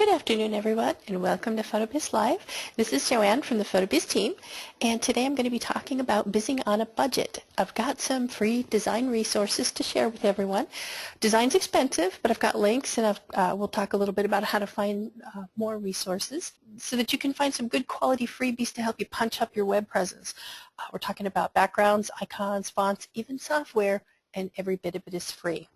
Good afternoon, everyone, and welcome to PhotoBiz Live. This is Joanne from the PhotoBiz team, and today I'm going to be talking about bizzing on a budget. I've got some free design resources to share with everyone. Design's expensive, but I've got links, and we'll talk a little bit about how to find more resources so that you can find some good quality freebies to help you punch up your web presence. We're talking about backgrounds, icons, fonts, even software, and every bit of it is free.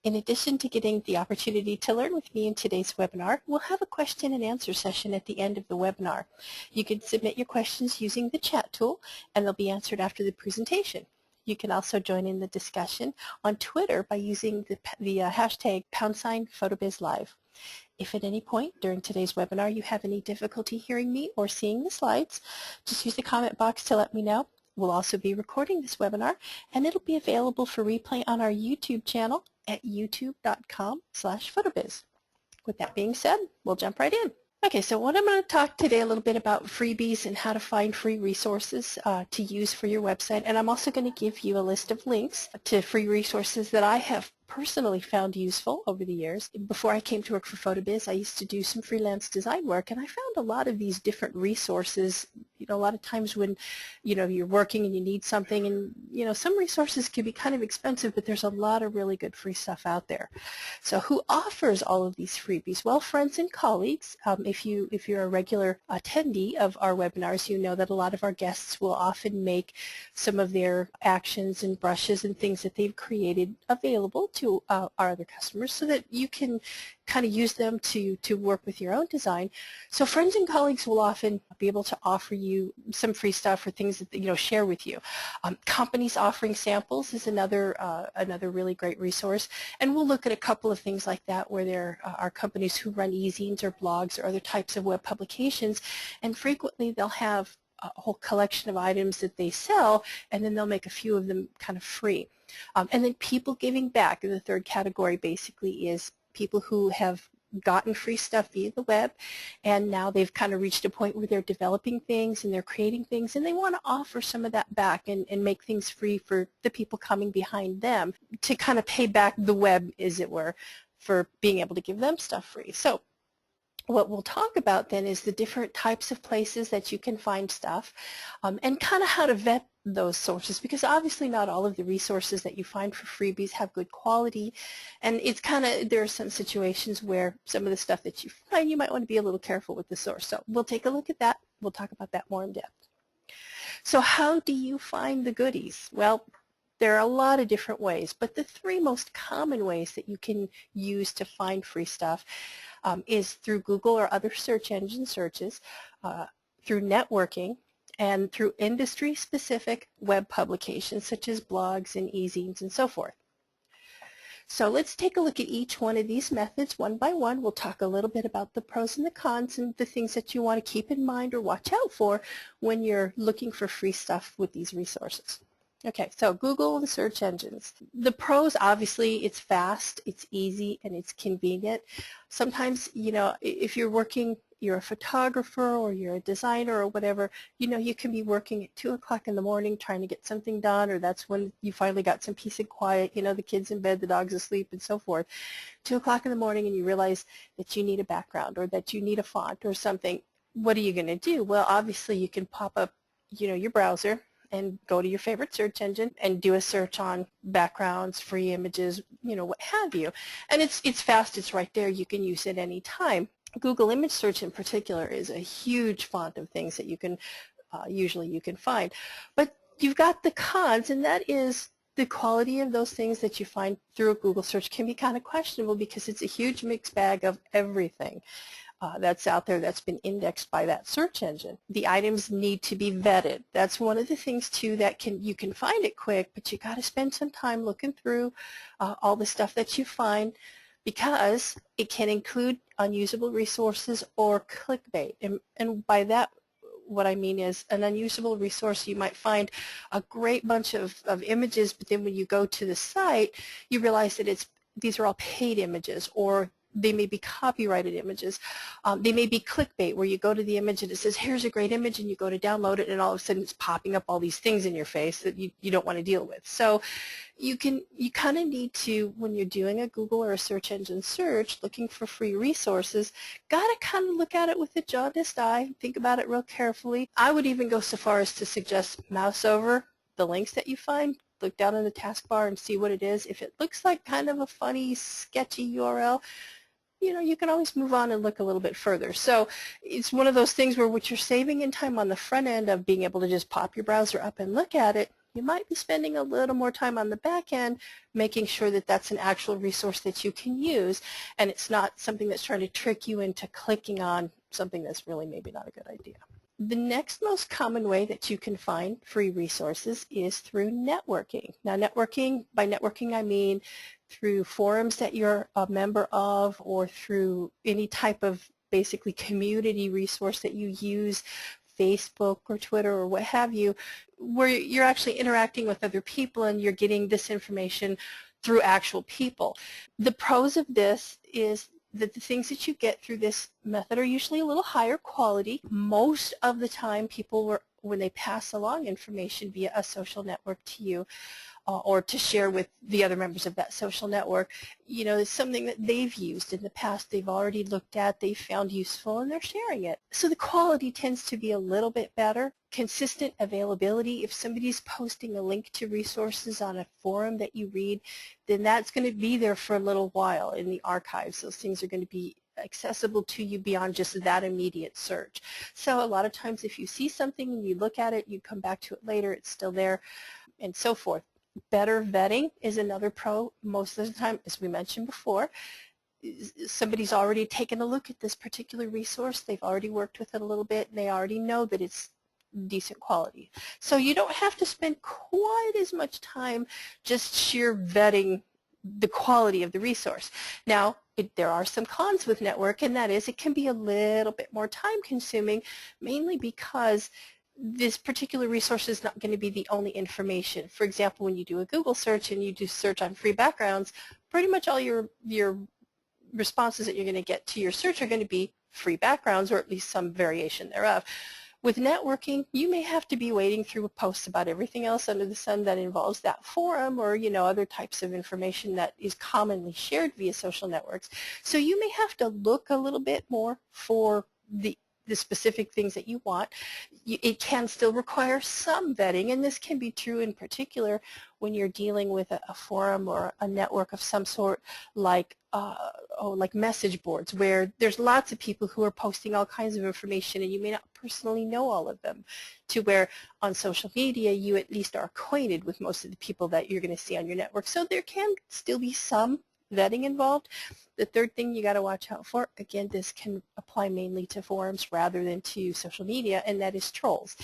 In addition to getting the opportunity to learn with me in today's webinar, we'll have a question and answer session at the end of the webinar. You can submit your questions using the chat tool, and they'll be answered after the presentation. You can also join in the discussion on Twitter by using the hashtag #PhotobizLive. If at any point during today's webinar you have any difficulty hearing me or seeing the slides, just use the comment box to let me know. We'll also be recording this webinar, and it'll be available for replay on our YouTube channel at youtube.com/photobiz. With that being said, we'll jump right in. Okay, so what I'm going to talk today a little bit about freebies and how to find free resources to use for your website, and I'm also going to give you a list of links to free resources that I have personally found useful over the years. Before I came to work for PhotoBiz, I used to do some freelance design work, and I found a lot of these different resources. A lot of times when, you're working and you need something, and, some resources can be kind of expensive, but there's a lot of really good free stuff out there. So who offers all of these freebies? Well, friends and colleagues. If you're a regular attendee of our webinars, you know that a lot of our guests will often make some of their actions and brushes and things that they've created available to our other customers so that you can kind of use them to work with your own design. So friends and colleagues will often be able to offer you some free stuff or things that share with you. Companies offering samples is another really great resource, and we'll look at a couple of things like that where there are companies who run e-zines or blogs or other types of web publications, and frequently they'll have a whole collection of items that they sell, and then they'll make a few of them kind of free. And then people giving back. The third category basically is people who have gotten free stuff via the web, and now they've kind of reached a point where they're developing things and they're creating things, and they want to offer some of that back and make things free for the people coming behind them to kind of pay back the web, as it were, for being able to give them stuff free. So what we'll talk about then is the different types of places that you can find stuff, and kind of how to vet those sources, because obviously not all of the resources that you find for freebies have good quality, and it's there are some situations where some of the stuff that you find, you might want to be a little careful with the source. So we'll take a look at that. We'll talk about that more in depth. So how do you find the goodies? Well, there are a lot of different ways, but the three most common ways that you can use to find free stuff is through Google or other search engine searches, through networking, and through industry-specific web publications such as blogs and e-zines and so forth. So let's take a look at each one of these methods one by one. We'll talk a little bit about the pros and the cons and the things that you want to keep in mind or watch out for when you're looking for free stuff with these resources. Okay, so Google and search engines. The pros, obviously, it's fast, it's easy, and it's convenient. Sometimes, if you're a photographer or you're a designer or whatever, you can be working at 2 o'clock in the morning trying to get something done, or that's when you finally got some peace and quiet, the kid's in bed, the dog's asleep, and so forth. 2 o'clock in the morning, and you realize that you need a background or that you need a font or something. What are you going to do? Well, obviously, you can pop up, your browser and go to your favorite search engine and do a search on backgrounds, free images, what have you. And it's fast, it's right there, you can use it any time. Google image search in particular is a huge font of things that you can, usually you can find. But you've got the cons, and that is the quality of those things that you find through a Google search can be kind of questionable because it's a huge mixed bag of everything that's out there that's been indexed by that search engine. The items need to be vetted. That's one of the things too that you can find it quick, but you got to spend some time looking through all the stuff that you find, because it can include unusable resources or clickbait. And by that, what I mean is an unusable resource, you might find a great bunch of images, but then when you go to the site, you realize that these are all paid images, or They may be copyrighted images. They may be clickbait, where you go to the image and it says, here's a great image, and you go to download it, and all of a sudden it's popping up all these things in your face that you don't want to deal with. So you kind of need to, when you're doing a Google or a search engine search, looking for free resources, got to kind of look at it with a jaundiced eye, think about it real carefully. I would even go so far as to suggest mouse over the links that you find, look down in the taskbar and see what it is. If it looks like kind of a funny, sketchy URL, you can always move on and look a little bit further. So it's one of those things where what you're saving in time on the front end of being able to just pop your browser up and look at it, you might be spending a little more time on the back end making sure that that's an actual resource that you can use, and it's not something that's trying to trick you into clicking on something that's really maybe not a good idea. The next most common way that you can find free resources is through networking. Now, by networking I mean through forums that you're a member of, or through any type of basically community resource that you use, Facebook or Twitter or what have you, where you're actually interacting with other people and you're getting this information through actual people. The pros of this is that the things that you get through this method are usually a little higher quality. Most of the time people, when they pass along information via a social network to you, or to share with the other members of that social network, it's something that they've used in the past, they've already looked at, they've found useful, and they're sharing it. So the quality tends to be a little bit better. Consistent availability. If somebody's posting a link to resources on a forum that you read, then that's going to be there for a little while in the archives. Those things are going to be accessible to you beyond just that immediate search. So a lot of times if you see something and you look at it, you come back to it later, it's still there, and so forth. Better vetting is another pro. Most of the time, as we mentioned before, somebody's already taken a look at this particular resource, they've already worked with it a little bit, and they already know that it's decent quality. So you don't have to spend quite as much time just sheer vetting the quality of the resource. Now, there are some cons with network, and that is it can be a little bit more time consuming, mainly because this particular resource is not going to be the only information. For example, when you do a Google search and you do search on free backgrounds, pretty much all your responses that you're going to get to your search are going to be free backgrounds, or at least some variation thereof. With networking, you may have to be wading through posts about everything else under the sun that involves that forum, or other types of information that is commonly shared via social networks. So you may have to look a little bit more for the specific things that you want. It can still require some vetting, and this can be true in particular when you're dealing with a forum or a network of some sort, like message boards, where there's lots of people who are posting all kinds of information and you may not personally know all of them, to where on social media you at least are acquainted with most of the people that you're going to see on your network. So there can still be some vetting involved. The third thing you got to watch out for, again, this can apply mainly to forums rather than to social media, and that is trolls.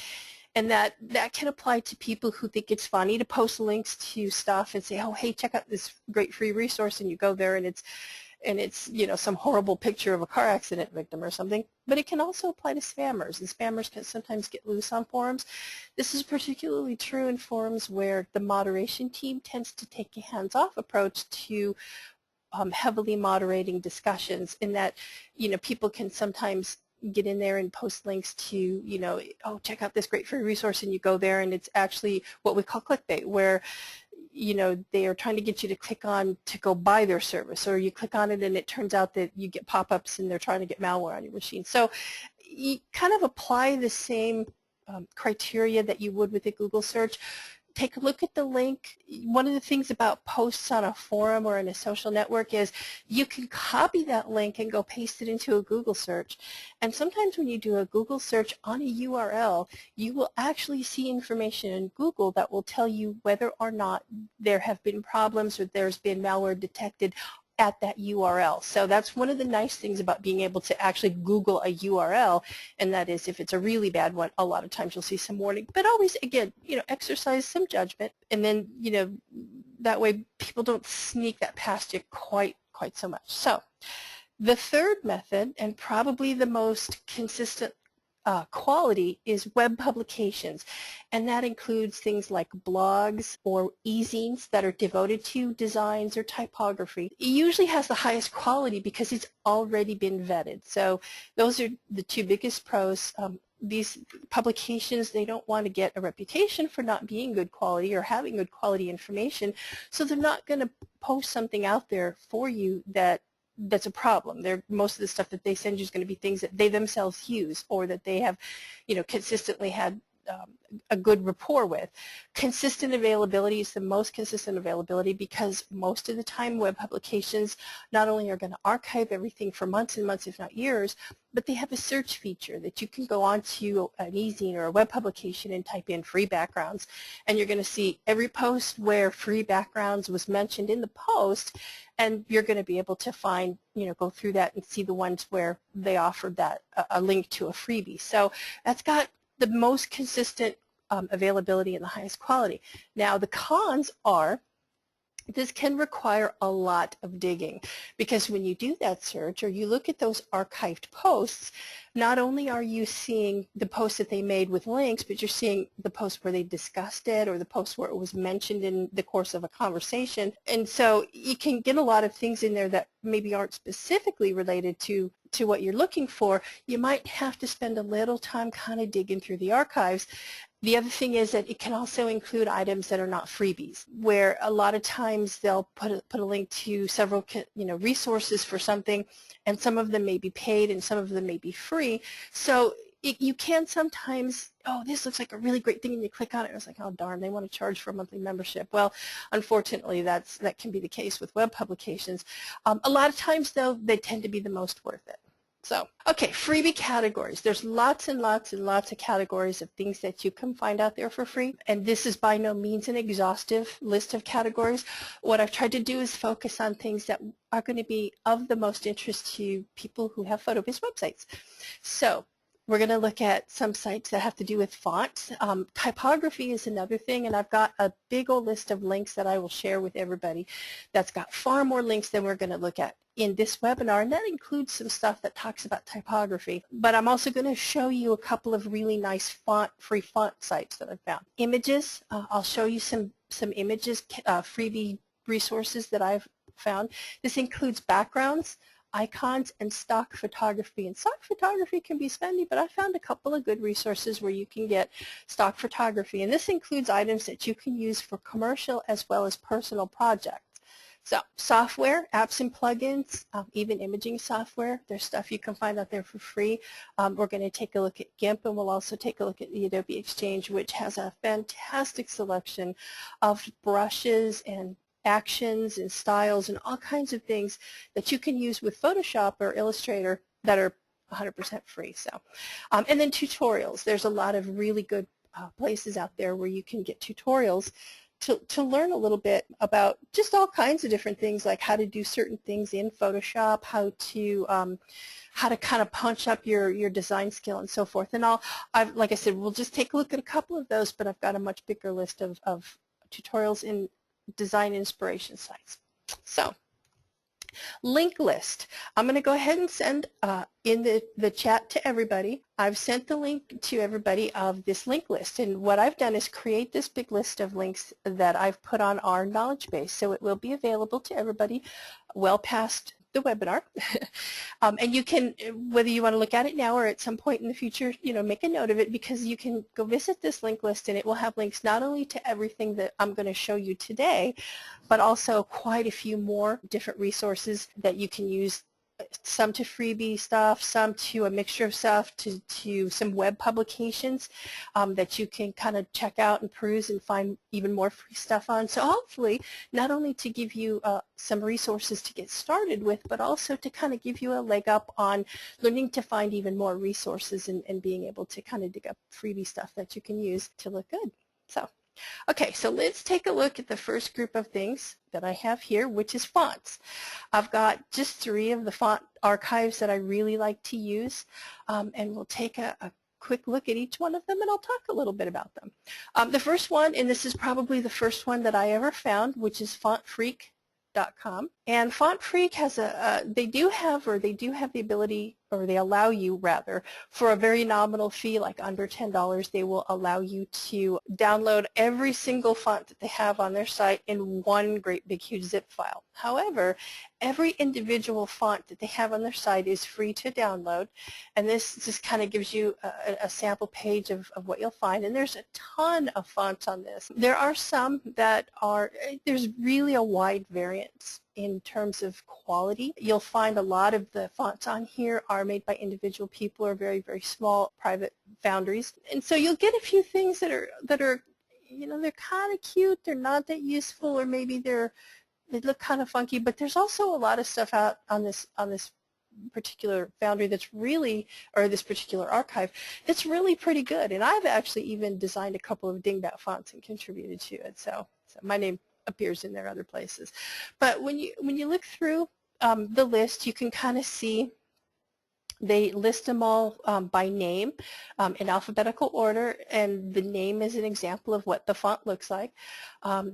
And that can apply to people who think it's funny to post links to stuff and say, oh, hey, check out this great free resource, and you go there and it's some horrible picture of a car accident victim or something. But it can also apply to spammers, and spammers can sometimes get loose on forums. This is particularly true in forums where the moderation team tends to take a hands-off approach to heavily moderating discussions, in that people can sometimes get in there and post links to oh, check out this great free resource, and you go there and it's actually what we call clickbait, where they are trying to get you to click on to go buy their service, or you click on it and it turns out that you get pop-ups and they're trying to get malware on your machine. So you kind of apply the same criteria that you would with a Google search. Take a look at the link. One of the things about posts on a forum or in a social network is you can copy that link and go paste it into a Google search. And sometimes when you do a Google search on a URL, you will actually see information in Google that will tell you whether or not there have been problems or there's been malware detected at that URL. So that's one of the nice things about being able to actually Google a URL, and that is if it's a really bad one, a lot of times you'll see some warning. But always, again, exercise some judgment, and then, that way people don't sneak that past you quite so much. So the third method, and probably the most consistent quality is web publications, and that includes things like blogs or e-zines that are devoted to designs or typography. It usually has the highest quality because it's already been vetted. So those are the two biggest pros. These publications, they don't want to get a reputation for not being good quality or having good quality information, so they're not going to post something out there for you that's a problem. Most of the stuff that they send you is going to be things that they themselves use or that they have, consistently had a good rapport with. Consistent availability is the most consistent availability because most of the time web publications not only are going to archive everything for months and months, if not years, but they have a search feature that you can go onto an e-zine or a web publication and type in free backgrounds, and you're going to see every post where free backgrounds was mentioned in the post, and you're going to be able to find, go through that and see the ones where they offered that a link to a freebie. So that's got the most consistent availability and the highest quality. Now the cons are this can require a lot of digging because when you do that search or you look at those archived posts, not only are you seeing the posts that they made with links, but you're seeing the posts where they discussed it or the posts where it was mentioned in the course of a conversation. And so you can get a lot of things in there that maybe aren't specifically related to what you're looking for. You might have to spend a little time kind of digging through the archives. The other thing is that it can also include items that are not freebies, where a lot of times they'll put a link to several resources for something, and some of them may be paid and some of them may be free. So you can sometimes, oh, this looks like a really great thing, and you click on it, and it's like, oh, darn, they want to charge for a monthly membership. Well, unfortunately, that can be the case with web publications. A lot of times, though, they tend to be the most worth it. So, okay, freebie categories. There's lots and lots and lots of categories of things that you can find out there for free, and this is by no means an exhaustive list of categories. What I've tried to do is focus on things that are going to be of the most interest to people who have PhotoBiz websites. So, we're going to look at some sites that have to do with fonts. Typography is another thing, and I've got a big old list of links that I will share with everybody that's got far more links than we're going to look at in this webinar, and that includes some stuff that talks about typography. But I'm also going to show you a couple of really nice free font sites that I've found. Images, I'll show you some images, freebie resources that I've found. This includes backgrounds, icons, and stock photography. And stock photography can be spendy, but I found a couple of good resources where you can get stock photography. And this includes items that you can use for commercial as well as personal projects. So software, apps and plugins, even imaging software, there's stuff you can find out there for free. We're going to take a look at GIMP, and we'll also take a look at the Adobe Exchange, which has a fantastic selection of brushes and actions and styles and all kinds of things that you can use with Photoshop or Illustrator that are 100% free. So, and then tutorials. There's a lot of really good places out there where you can get tutorials to learn a little bit about just all kinds of different things, like how to do certain things in Photoshop, how to kind of punch up your design skill and so forth. And like I said, we'll just take a look at a couple of those, but I've got a much bigger list of tutorials in design inspiration sites. So, link list. I'm going to go ahead and send in the chat to everybody. I've sent the link to everybody of this link list, and what I've done is create this big list of links that I've put on our knowledge base, so it will be available to everybody well past the webinar. And you can, whether you want to look at it now or at some point in the future, make a note of it, because you can go visit this link list and it will have links not only to everything that I'm going to show you today, but also quite a few more different resources that you can use, some to freebie stuff, some to a mixture of stuff, to some web publications that you can kind of check out and peruse and find even more free stuff on. So hopefully not only to give you some resources to get started with, but also to kind of give you a leg up on learning to find even more resources and being able to kind of dig up freebie stuff that you can use to look good. So, okay, so let's take a look at the first group of things that I have here, which is fonts. I've got just 3 of the font archives that I really like to use, and we'll take a quick look at each one of them, and I'll talk a little bit about them. The first one, and this is probably the first one that I ever found, which is FontFreak.com. And FontFreak has they do have the ability or they allow you rather, for a very nominal fee, like under $10, they will allow you to download every single font that they have on their site in one great big huge zip file. However, every individual font that they have on their site is free to download, and this just kind of gives you a sample page of what you'll find, and there's a ton of fonts on this. There are some that are, there's really a wide variance in terms of quality. You'll find a lot of the fonts on here are made by individual people or very, very small private foundries. And so you'll get a few things that are you know, they're kind of cute, they're not that useful, or maybe they look kind of funky, but there's also a lot of stuff out on this particular foundry that's really, or this particular archive, that's really pretty good. And I've actually even designed a couple of dingbat fonts and contributed to it. So my name appears in there other places. But when you look through the list, you can kind of see they list them all by name in alphabetical order, and the name is an example of what the font looks like.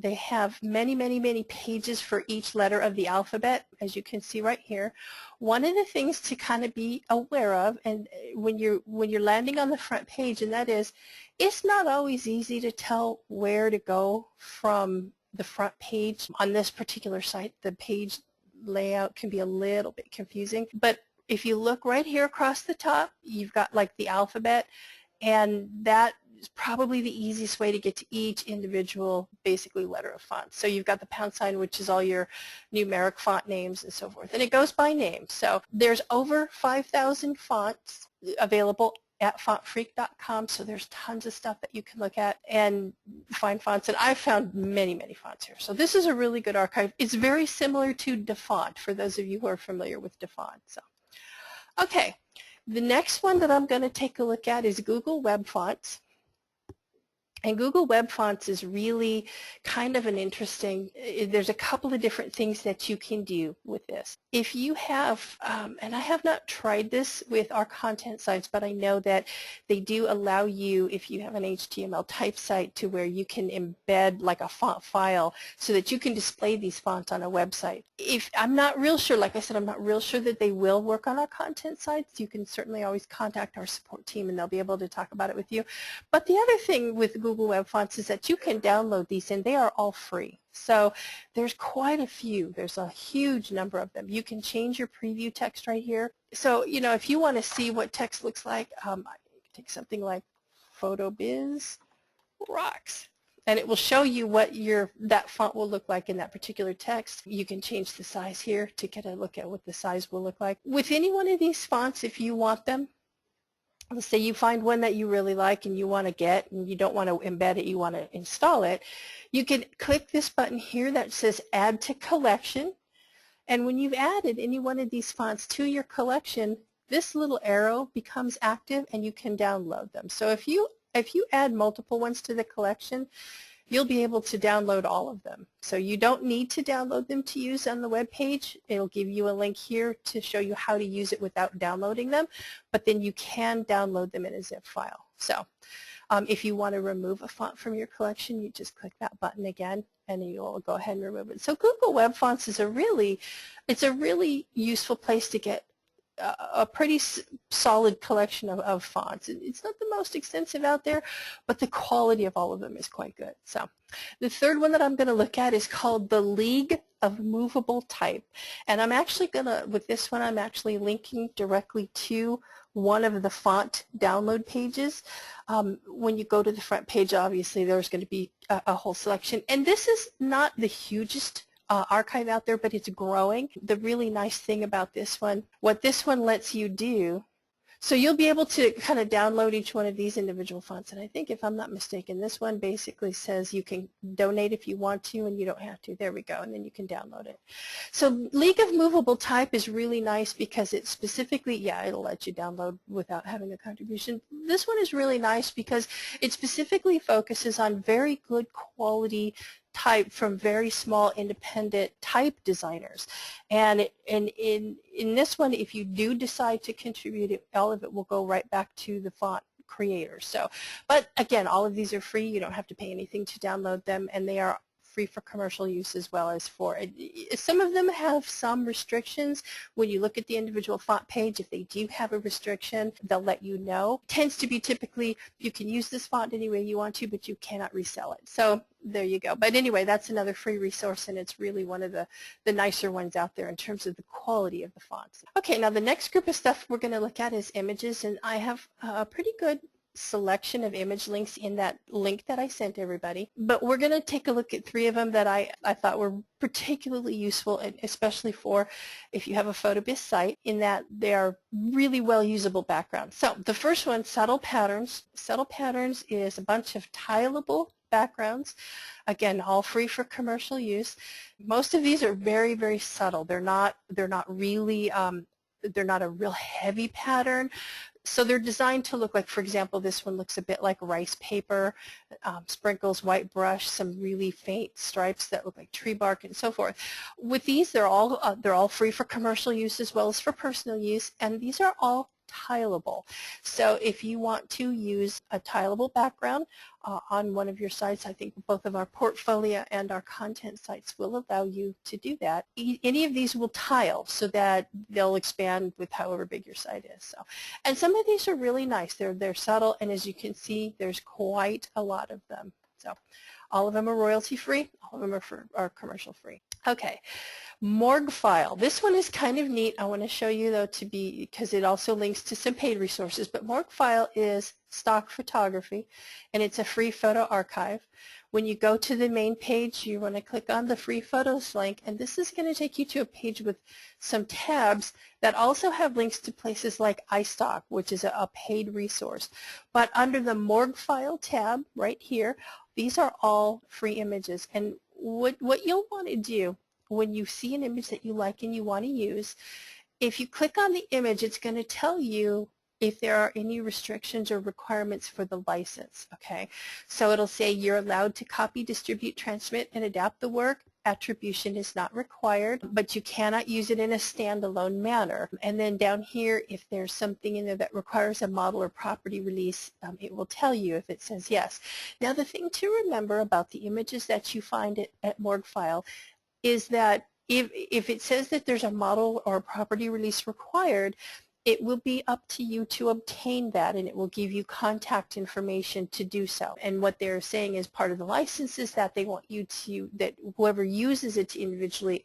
They have many, many, many pages for each letter of the alphabet, as you can see right here. One of the things to kind of be aware of, and when you're landing on the front page, and that is, it's not always easy to tell where to go from the front page. On this particular site, the page layout can be a little bit confusing, but if you look right here across the top, you've got like the alphabet, and that is probably the easiest way to get to each individual basically letter of font. So you've got the pound sign, which is all your numeric font names and so forth, and it goes by name. So there's over 5,000 fonts available at fontfreak.com, so there's tons of stuff that you can look at and find fonts, and I've found many, many fonts here. So this is a really good archive. It's very similar to DaFont, for those of you who are familiar with DaFont. So, okay, the next one that I'm going to take a look at is Google Web Fonts. And Google Web Fonts is really kind of an interesting, there's a couple of different things that you can do with this. If you have, and I have not tried this with our content sites, but I know that they do allow you, if you have an HTML type site, to where you can embed like a font file so that you can display these fonts on a website. If I'm not real sure, like I said, I'm not real sure that they will work on our content sites. You can certainly always contact our support team and they'll be able to talk about it with you. But the other thing with Google Web Fonts is that you can download these, and they are all free. So there's quite a few. There's a huge number of them. You can change your preview text right here. So, you know, if you want to see what text looks like, I can take something like PhotoBiz rocks, and it will show you what that font will look like in that particular text. You can change the size here to get a look at what the size will look like. With any one of these fonts, if you want them, let's say you find one that you really like and you want to get, and you don't want to embed it, you want to install it, you can click this button here that says Add to Collection, and when you've added any one of these fonts to your collection, this little arrow becomes active and you can download them. So if you add multiple ones to the collection, you'll be able to download all of them. So you don't need to download them to use on the web page. It'll give you a link here to show you how to use it without downloading them, but then you can download them in a zip file. So if you want to remove a font from your collection, you just click that button again and you'll go ahead and remove it. So Google Web Fonts is a really useful place to get a pretty solid collection of fonts. It's not the most extensive out there, but the quality of all of them is quite good. So the third one that I'm going to look at is called the League of Movable Type. And I'm actually going to, with this one, I'm actually linking directly to one of the font download pages. When you go to the front page, obviously there's going to be a whole selection. And this is not the hugest archive out there, but it's growing. The really nice thing about this one, what this one lets you do, so you'll be able to kind of download each one of these individual fonts, and I think, if I'm not mistaken, this one basically says you can donate if you want to and you don't have to. There we go, and then you can download it. So League of Movable Type is really nice because it specifically, yeah, it'll let you download without having a contribution. This one is really nice because it specifically focuses on very good quality type from very small independent type designers, and in this one, if you do decide to contribute it, all of it will go right back to the font creators. So, but again, all of these are free. You don't have to pay anything to download them, and they are free for commercial use as well as for, some of them have some restrictions. When you look at the individual font page, if they do have a restriction, they'll let you know. It tends to be typically, you can use this font any way you want to, but you cannot resell it. So there you go. But anyway, that's another free resource, and it's really one of the nicer ones out there in terms of the quality of the fonts. Okay, now the next group of stuff we're going to look at is images, and I have a pretty good selection of image links in that link that I sent everybody. But we're going to take a look at 3 of them that I thought were particularly useful, and especially for if you have a PhotoBiz site, in that they are really well usable backgrounds. So the first one, subtle patterns. Subtle patterns is a bunch of tileable backgrounds. Again, all free for commercial use. Most of these are very, very subtle. They're not really they're not a real heavy pattern. So they're designed to look like, for example, this one looks a bit like rice paper, sprinkles, white brush, some really faint stripes that look like tree bark, and so forth. With these, they're all free for commercial use as well as for personal use, and these are all tileable. So if you want to use a tileable background on one of your sites, I think both of our portfolio and our content sites will allow you to do that. Any of these will tile so that they'll expand with however big your site is. So, and some of these are really nice. They're subtle, and as you can see, there's quite a lot of them. So all of them are royalty free. All of them are commercial free. Okay. Morgue File. This one is kind of neat. I want to show you though, because it also links to some paid resources, but Morgue File is stock photography, and it's a free photo archive. When you go to the main page, you want to click on the free photos link, and this is going to take you to a page with some tabs that also have links to places like iStock, which is a paid resource. But under the Morgue File tab right here, these are all free images, and what you'll want to do when you see an image that you like and you want to use, if you click on the image, it's going to tell you if there are any restrictions or requirements for the license, okay? So it'll say you're allowed to copy, distribute, transmit, and adapt the work. Attribution is not required, but you cannot use it in a standalone manner. And then down here, if there's something in there that requires a model or property release, it will tell you if it says yes. Now the thing to remember about the images that you find at Morgue File is that if it says that there's a model or a property release required, it will be up to you to obtain that, and it will give you contact information to do so. And what they're saying is part of the license is that they want you to, that whoever uses it to individually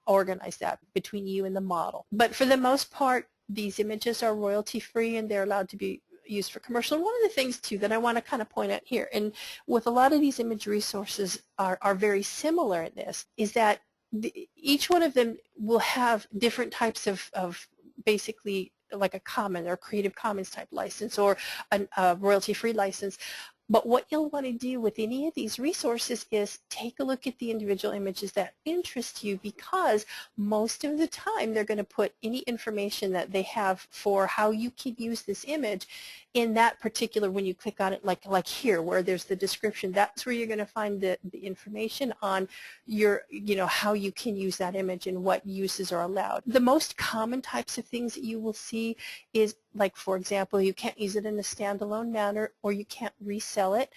organize that between you and the model. But for the most part, these images are royalty free, and they're allowed to be used for commercial. And one of the things too that I want to kind of point out here, and with a lot of these image resources are very similar in this, is that each one of them will have different types of basically like a common or Creative Commons type license or a royalty free license. But what you'll want to do with any of these resources is take a look at the individual images that interest you, because most of the time they're going to put any information that they have for how you can use this image in that particular, when you click on it, like here where there's the description, that's where you're going to find the information on your, how you can use that image and what uses are allowed. The most common types of things that you will see is, like, for example, you can't use it in a standalone manner, or you can't resell it,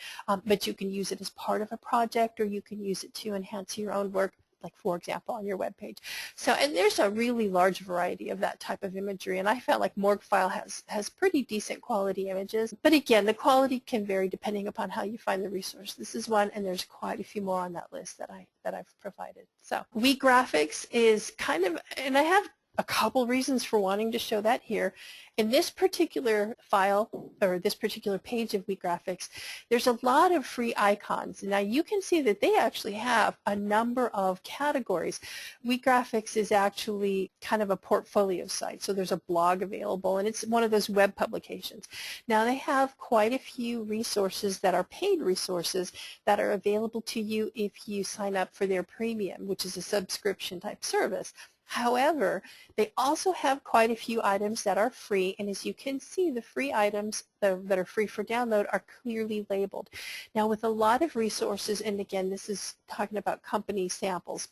but you can use it as part of a project, or you can use it to enhance your own work, like, for example, on your web page. So, and there's a really large variety of that type of imagery, and I felt like Morgue File has pretty decent quality images. But again, the quality can vary depending upon how you find the resource. This is one, and there's quite a few more on that list that I've provided. So, WeGraphics is kind of, and I have a couple reasons for wanting to show that here. In this particular file, or this particular page of WeGraphics, there's a lot of free icons. Now you can see that they actually have a number of categories. WeGraphics is actually kind of a portfolio site, so there's a blog available, and it's one of those web publications. Now they have quite a few resources that are paid resources that are available to you if you sign up for their premium, which is a subscription type service. However, they also have quite a few items that are free, and as you can see, the free items that are free for download are clearly labeled. Now, with a lot of resources, and again, this is talking about company samples,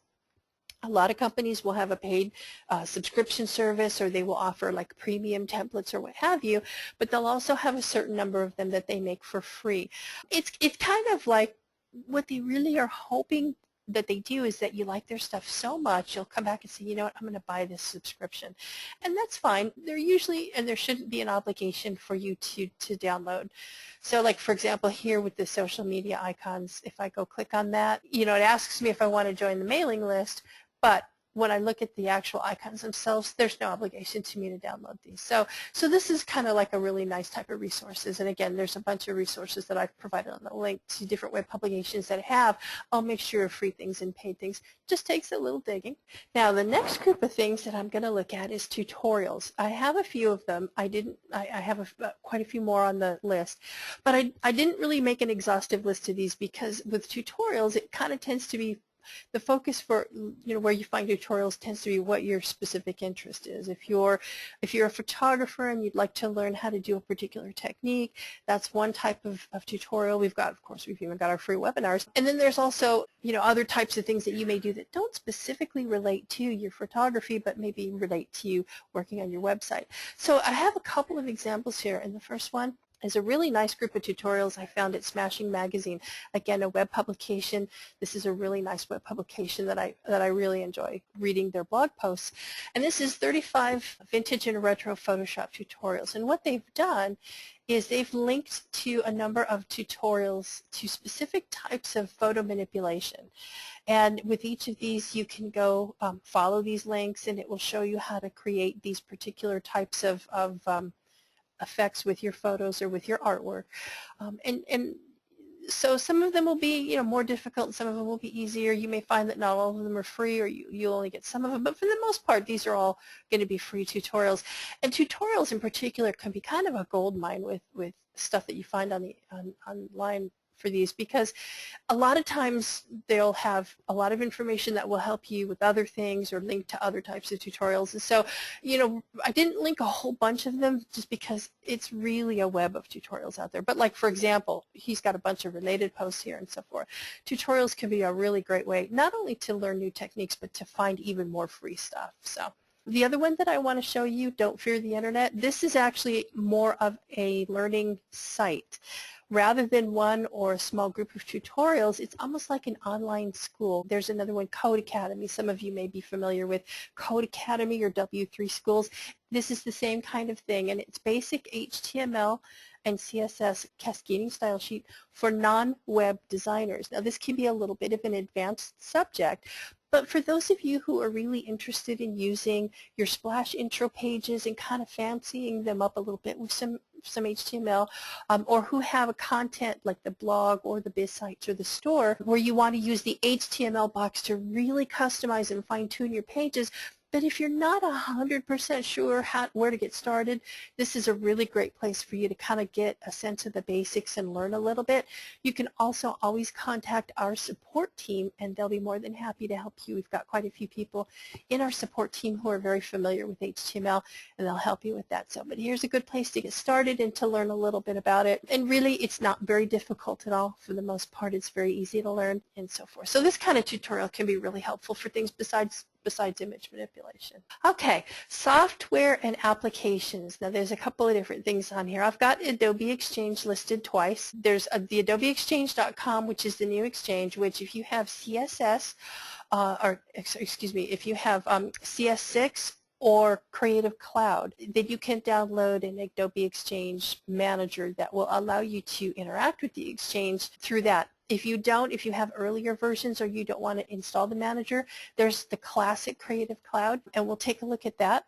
a lot of companies will have a paid subscription service, or they will offer like premium templates or what have you, but they'll also have a certain number of them that they make for free. It's kind of like what they really are hoping that they do is that you like their stuff so much, you'll come back and say, you know what, I'm going to buy this subscription. And that's fine. There usually, and there shouldn't be an obligation for you to download. So like, for example, here with the social media icons, if I go click on that, you know, it asks me if I want to join the mailing list, but when I look at the actual icons themselves, there's no obligation to me to download these. So this is kind of like a really nice type of resources. And again, there's a bunch of resources that I've provided on the link to different web publications that have a mixture of free things and paid things. Just takes a little digging. Now, the next group of things that I'm going to look at is tutorials. I have a few of them. I have quite a few more on the list, but I didn't really make an exhaustive list of these because with tutorials, it kind of tends to be the focus for, you know, where you find tutorials tends to be what your specific interest is. If you're a photographer and you'd like to learn how to do a particular technique, that's one type of tutorial. We've even got our free webinars. And then there's also, you know, other types of things that you may do that don't specifically relate to your photography, but maybe relate to you working on your website. So I have a couple of examples here, and the first one is a really nice group of tutorials I found at Smashing Magazine. Again, a web publication. This is a really nice web publication that I really enjoy reading their blog posts. And this is 35 vintage and retro Photoshop tutorials. And what they've done is they've linked to a number of tutorials to specific types of photo manipulation. And with each of these, you can go follow these links, and it will show you how to create these particular types of effects with your photos or with your artwork. And so some of them will be, you know, more difficult, and some of them will be easier. You may find that not all of them are free, or you'll only get some of them, but for the most part, these are all going to be free tutorials. And tutorials in particular can be kind of a gold mine with stuff that you find online for these, because a lot of times they'll have a lot of information that will help you with other things or link to other types of tutorials. And so, you know, I didn't link a whole bunch of them just because it's really a web of tutorials out there. But like, for example, he's got a bunch of related posts here and so forth. Tutorials can be a really great way not only to learn new techniques, but to find even more free stuff. So the other one that I want to show you, Don't Fear the Internet, this is actually more of a learning site. Rather than one or a small group of tutorials, it's almost like an online school. There's another one, Code Academy. Some of you may be familiar with Code Academy or W3 Schools. This is the same kind of thing, and it's basic HTML and CSS cascading style sheet for non-web designers. Now, this can be a little bit of an advanced subject, but for those of you who are really interested in using your splash intro pages and kind of fancying them up a little bit with some HTML, or who have a content like the blog or the biz sites or the store where you want to use the HTML box to really customize and fine-tune your pages, but if you're not 100% sure where to get started, this is a really great place for you to kind of get a sense of the basics and learn a little bit. You can also always contact our support team, and they'll be more than happy to help you. We've got quite a few people in our support team who are very familiar with HTML, and they'll help you with that. So, but here's a good place to get started and to learn a little bit about it. And really, it's not very difficult at all. For the most part, it's very easy to learn and so forth. So this kind of tutorial can be really helpful for things besides image manipulation. Okay, software and applications. Now there's a couple of different things on here. I've got Adobe Exchange listed twice. There's the adobeexchange.com, which is the new Exchange, which if you have CSS, if you have CS6 or Creative Cloud, then you can download an Adobe Exchange manager that will allow you to interact with the Exchange through that. If you have earlier versions or you don't want to install the manager, there's the classic Creative Cloud, and we'll take a look at that.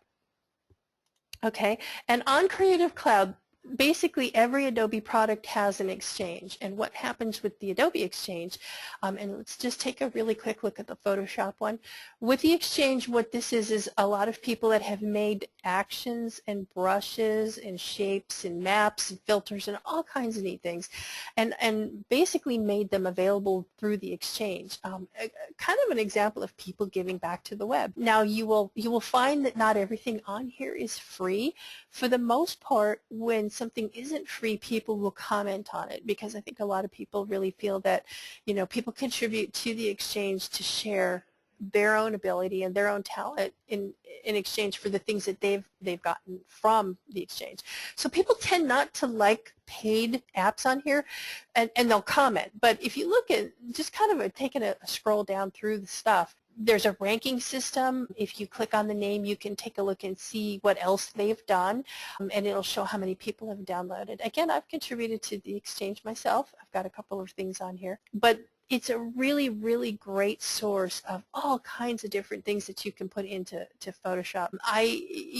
Okay, and on Creative Cloud, basically every Adobe product has an Exchange, and what happens with the Adobe Exchange, and let's just take a really quick look at the Photoshop one. With the Exchange, what this is a lot of people that have made actions and brushes and shapes and maps and filters and all kinds of neat things, and basically made them available through the Exchange. Kind of an example of people giving back to the web. Now you will find that not everything on here is free. For the most part, when something isn't free, people will comment on it, because I think a lot of people really feel that, you know, people contribute to the Exchange to share their own ability and their own talent in exchange for the things that they've gotten from the exchange. So people tend not to like paid apps on here, and they'll comment. But if you look at just kind of taking a scroll down through the stuff, there's a ranking system. If you click on the name, you can take a look and see what else they've done, and it'll show how many people have downloaded. Again, I've contributed to the exchange myself. I've got a couple of things on here, but it's a really, really great source of all kinds of different things that you can put into Photoshop.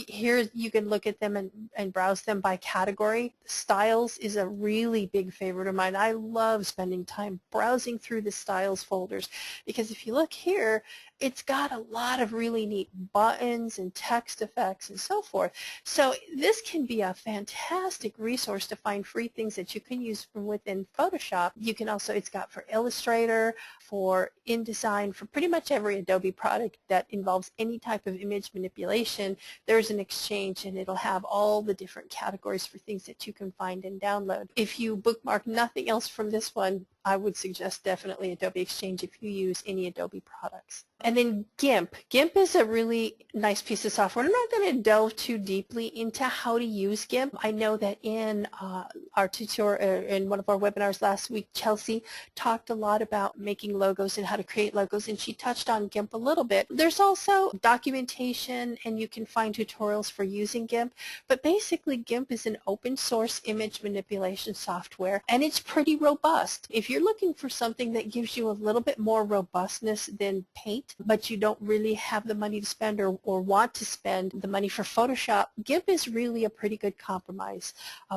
Here you can look at them and browse them by category. Styles is a really big favorite of mine. I love spending time browsing through the styles folders, because if you look here, it's got a lot of really neat buttons and text effects and so forth. So this can be a fantastic resource to find free things that you can use from within Photoshop. You can also, it's got for Illustrator, for InDesign, for pretty much every Adobe product that involves any type of image manipulation. There's an exchange, and it'll have all the different categories for things that you can find and download. If you bookmark nothing else from this one, I would suggest definitely Adobe Exchange if you use any Adobe products. And then GIMP. GIMP is a really nice piece of software. I'm not going to delve too deeply into how to use GIMP. I know that in our tutorial, in one of our webinars last week, Chelsea talked a lot about making logos and how to create logos, and she touched on GIMP a little bit. There's also documentation, and you can find tutorials for using GIMP, but basically GIMP is an open source image manipulation software, and it's pretty robust. If you're looking for something that gives you a little bit more robustness than Paint, but you don't really have the money to spend or want to spend the money for Photoshop, GIMP is really a pretty good compromise.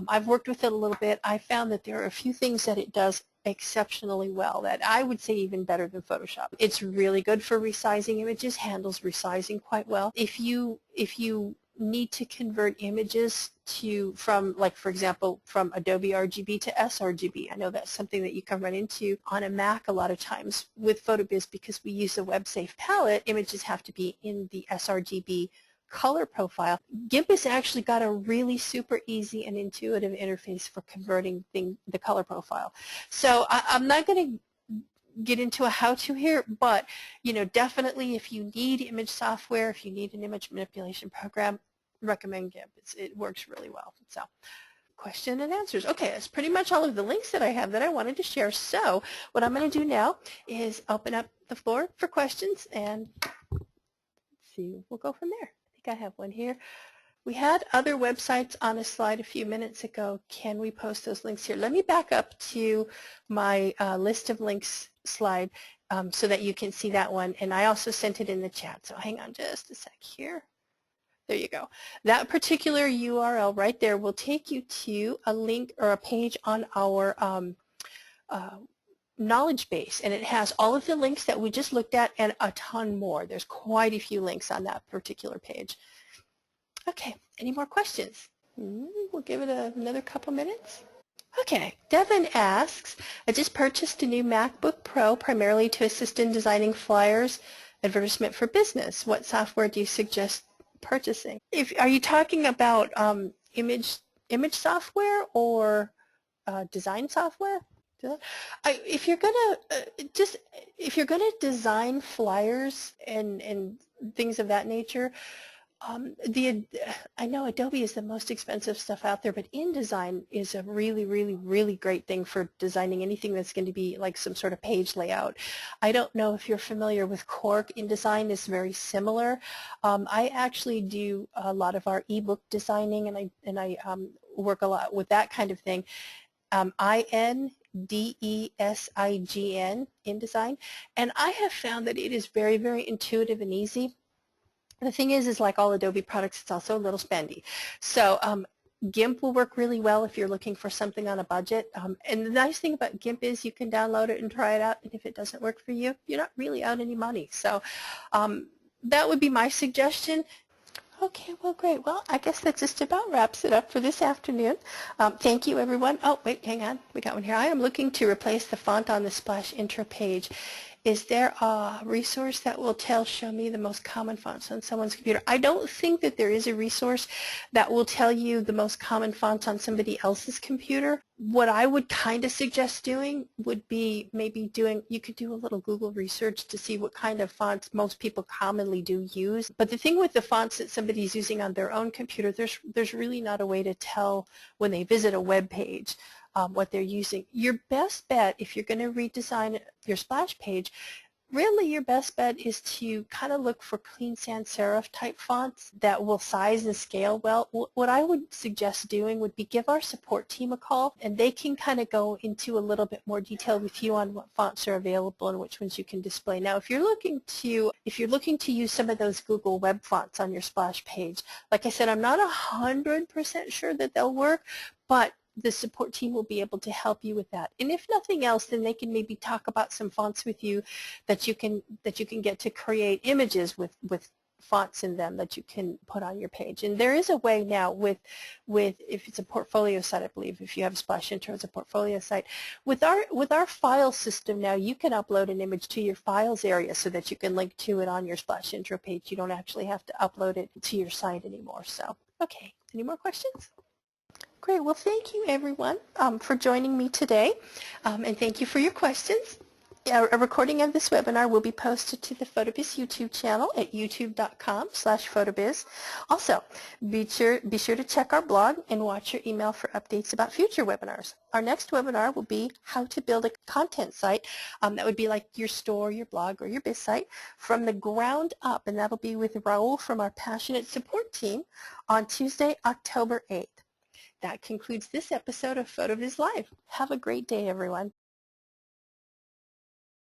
I've worked with it a little bit. I found that there are a few things that it does exceptionally well, that I would say even better than Photoshop. It's really good for resizing images, handles resizing quite well. If you need to convert images from, like, for example, from Adobe RGB to sRGB. I know that's something that you can run into on a Mac a lot of times with PhotoBiz, because we use a web-safe palette. Images have to be in the sRGB color profile. GIMP has actually got a really super easy and intuitive interface for converting the color profile. So I'm not going to get into a how-to here, but definitely if you need image software, if you need an image manipulation program, recommend GIMP. It works really well. So, question and answers. Okay, that's pretty much all of the links that I have that I wanted to share. So what I'm going to do now is open up the floor for questions, and let's see, we'll go from there. I think I have one here. We had other websites on a slide a few minutes ago. Can we post those links here? Let me back up to my list of links slide so that you can see that one. And I also sent it in the chat. So hang on just a sec here. There you go. That particular URL right there will take you to a link or a page on our knowledge base. And it has all of the links that we just looked at and a ton more. There's quite a few links on that particular page. Okay, any more questions? We'll give it another couple minutes. Okay, Devin asks, I just purchased a new MacBook Pro primarily to assist in designing flyers, advertisement for business. What software do you suggest purchasing? Are you talking about image software or design software? If you're gonna design flyers and things of that nature, I know Adobe is the most expensive stuff out there, but InDesign is a really, really, really great thing for designing anything that's going to be like some sort of page layout. I don't know if you're familiar with Cork. InDesign is very similar. I actually do a lot of our ebook designing, and I work a lot with that kind of thing. InDesign, InDesign, and I have found that it is very, very intuitive and easy. The thing is like all Adobe products, it's also a little spendy. So GIMP will work really well if you're looking for something on a budget. And the nice thing about GIMP is you can download it and try it out, and if it doesn't work for you, you're not really out any money. So that would be my suggestion. Okay, well, great. Well, I guess that just about wraps it up for this afternoon. Thank you, everyone. Oh, wait, hang on. We got one here. I am looking to replace the font on the Splash intro page. Is there a resource that will show me the most common fonts on someone's computer? I don't think that there is a resource that will tell you the most common fonts on somebody else's computer. What I would kind of suggest doing would be maybe you could do a little Google research to see what kind of fonts most people commonly do use. But the thing with the fonts that somebody's using on their own computer, there's really not a way to tell when they visit a web page what they're using. Your best bet, if you're going to redesign your splash page, really your best bet is to kind of look for clean sans serif type fonts that will size and scale well. What I would suggest doing would be give our support team a call, and they can kind of go into a little bit more detail with you on what fonts are available and which ones you can display. Now, if you're looking to use some of those Google web fonts on your splash page, like I said, I'm not 100% sure that they'll work, but the support team will be able to help you with that. And if nothing else, then they can maybe talk about some fonts with you that you can get to create images with fonts in them that you can put on your page. And there is a way now with if it's a portfolio site, I believe, if you have a Splash Intro as a portfolio site, with our file system now, you can upload an image to your files area so that you can link to it on your Splash Intro page. You don't actually have to upload it to your site anymore. So, okay, any more questions? Great. Well, thank you, everyone, for joining me today, and thank you for your questions. A recording of this webinar will be posted to the PhotoBiz YouTube channel at youtube.com/PhotoBiz. Also, be sure to check our blog and watch your email for updates about future webinars. Our next webinar will be how to build a content site that would be like your store, your blog, or your biz site from the ground up, and that'll be with Raul from our Passionate Support team on Tuesday, October 8th. That concludes this episode of PhotoBiz Live. Have a great day, everyone.